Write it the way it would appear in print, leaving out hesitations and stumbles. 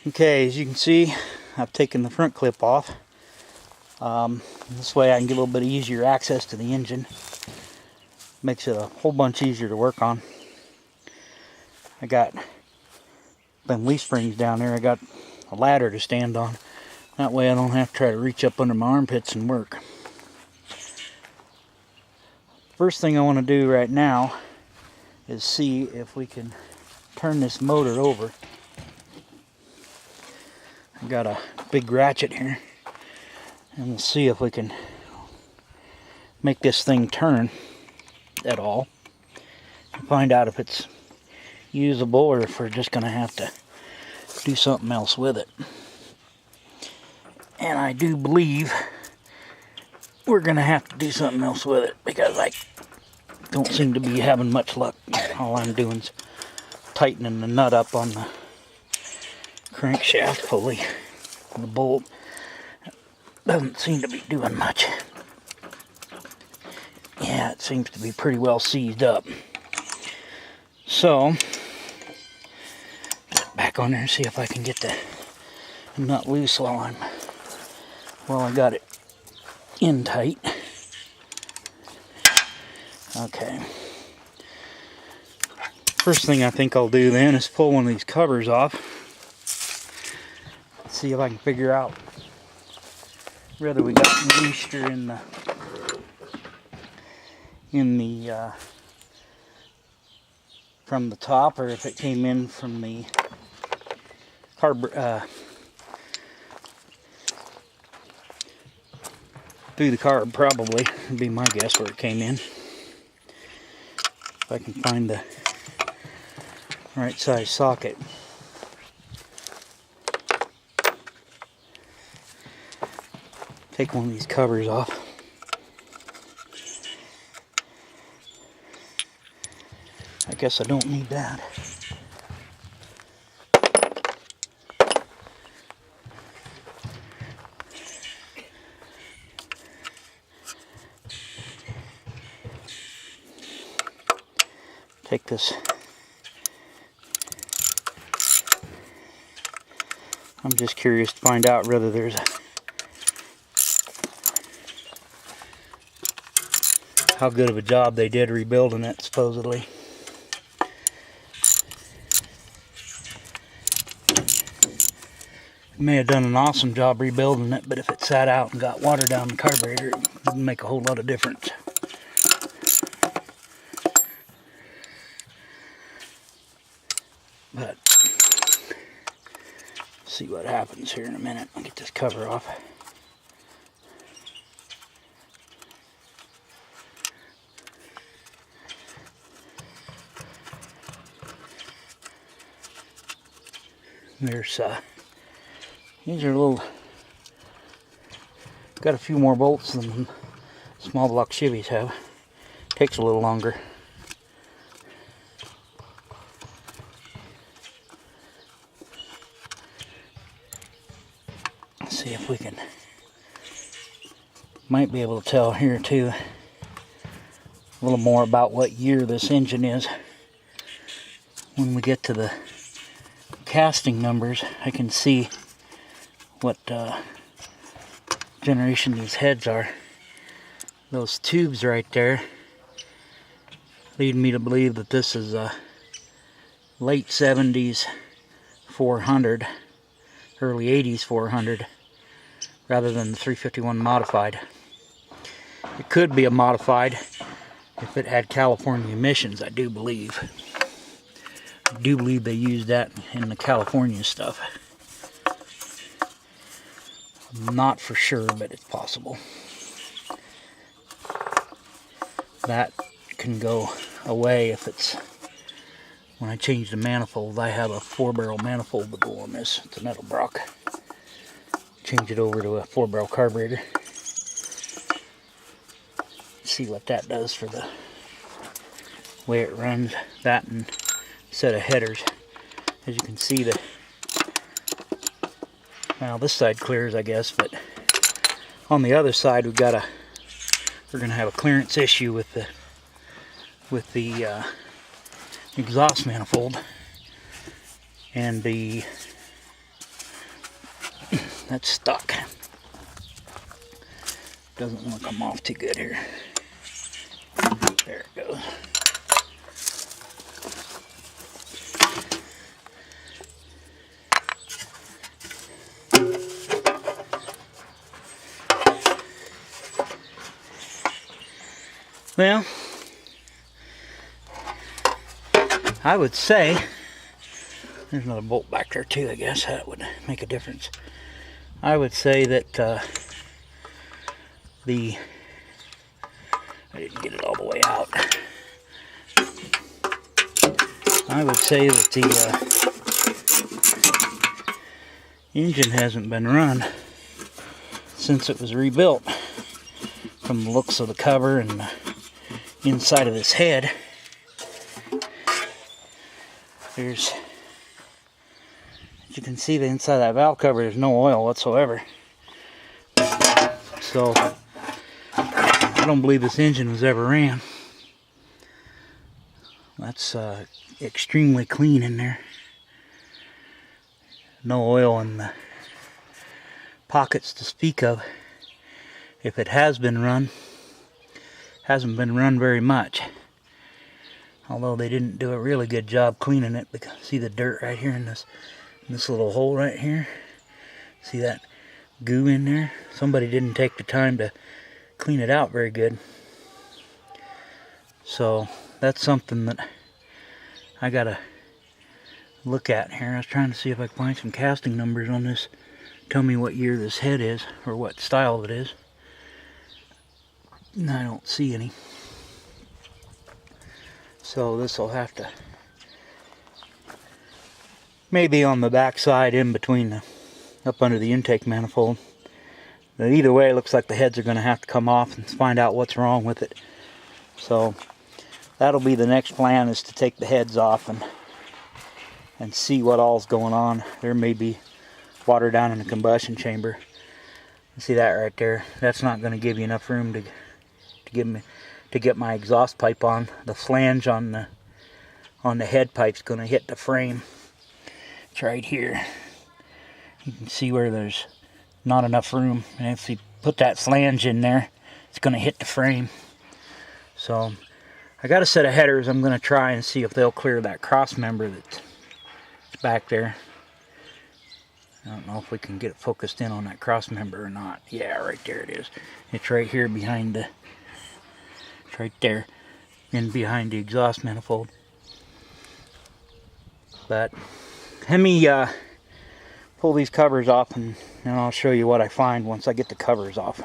Okay, as you can see, I've taken the front clip off. This way I can get a little bit easier access to the engine. Makes it a whole bunch easier to work on. I got them leaf springs down there. I got a ladder to stand on. That way I don't have to try to reach up under my armpits and work. First thing I want to do right now is see if we can turn this motor over. I've got a big ratchet here, and we'll see if we can make this thing turn at all and find out if it's usable or if we're just going to have to do something else with it. And I do believe we're going to have to do something else with it because I don't seem to be having much luck. All I'm doing is tightening the nut up on the crankshaft pulley. The bolt doesn't seem to be doing much. Yeah, it seems to be pretty well seized up. So, back on there and see if I can get the nut loose while I got it in tight. Okay. First thing I think I'll do then is pull one of these covers off. See if I can figure out whether we got moisture in the from the top, or if it came in from the through the carb. Probably would be my guess where it came in. If I can find the right size socket. Take one of these covers off. I guess I don't need that. Take this. I'm just curious to find out whether there's how good of a job they did rebuilding it, supposedly. May have done an awesome job rebuilding it, but if it sat out and got water down the carburetor, it wouldn't make a whole lot of difference. But see what happens here in a minute. I'll get this cover off. There's these are little, got a few more bolts than small block Chevys have. Takes a little longer. Let's see if we can, might be able to tell here too a little more about what year this engine is. When we get to the casting numbers, I can see what generation these heads are. Those tubes right there lead me to believe that this is a late 70s 400, early 80s 400, rather than the 351 modified. It could be a modified if it had California emissions, I do believe. I do believe they used that in the California stuff. I'm not for sure, but it's possible. That can go away if it's, when I change the manifold, I have a 4-barrel manifold to go on this. It's a Metalbrock. Change it over to a 4-barrel carburetor. See what that does for the way it runs. That and set of headers. As you can see, the, well, this side clears, I guess, but on the other side we're gonna have a clearance issue with the exhaust manifold, and the That's stuck. Doesn't want to come off too good here. There it goes. Well, I would say, there's another bolt back there too, I guess that would make a difference. I would say that I didn't get it all the way out. I would say that the engine hasn't been run since it was rebuilt. From the looks of the cover and the inside of this head, as you can see, the inside of that valve cover, there's no oil whatsoever. So I don't believe this engine was ever ran. That's extremely clean in there. No oil in the pockets to speak of. If it has been run, hasn't been run very much. Although they didn't do a really good job cleaning it, because see the dirt right here in this little hole right here? See that goo in there? Somebody didn't take the time to clean it out very good. So that's something that I gotta look at here. I was trying to see if I can find some casting numbers on this. Tell me what year this head is, or what style it is. And I don't see any. So this will have to, maybe on the back side in between up under the intake manifold. But either way, it looks like the heads are going to have to come off and find out what's wrong with it. So that'll be the next plan, is to take the heads off and see what all's going on. There may be water down in the combustion chamber. You see that right there? That's not going to give you enough room to get my exhaust pipe on. The flange on the head pipe's going to hit the frame. It's right here. You can see where there's not enough room, and if you put that flange in there, it's going to hit the frame. So I got a set of headers. I'm going to try and see if they'll clear that cross member that's back there. I don't know if we can get it focused in on that cross member or not. Yeah, right there it is. It's right here behind the, it's right there, in behind the exhaust manifold. But let me pull these covers off, and I'll show you what I find once I get the covers off.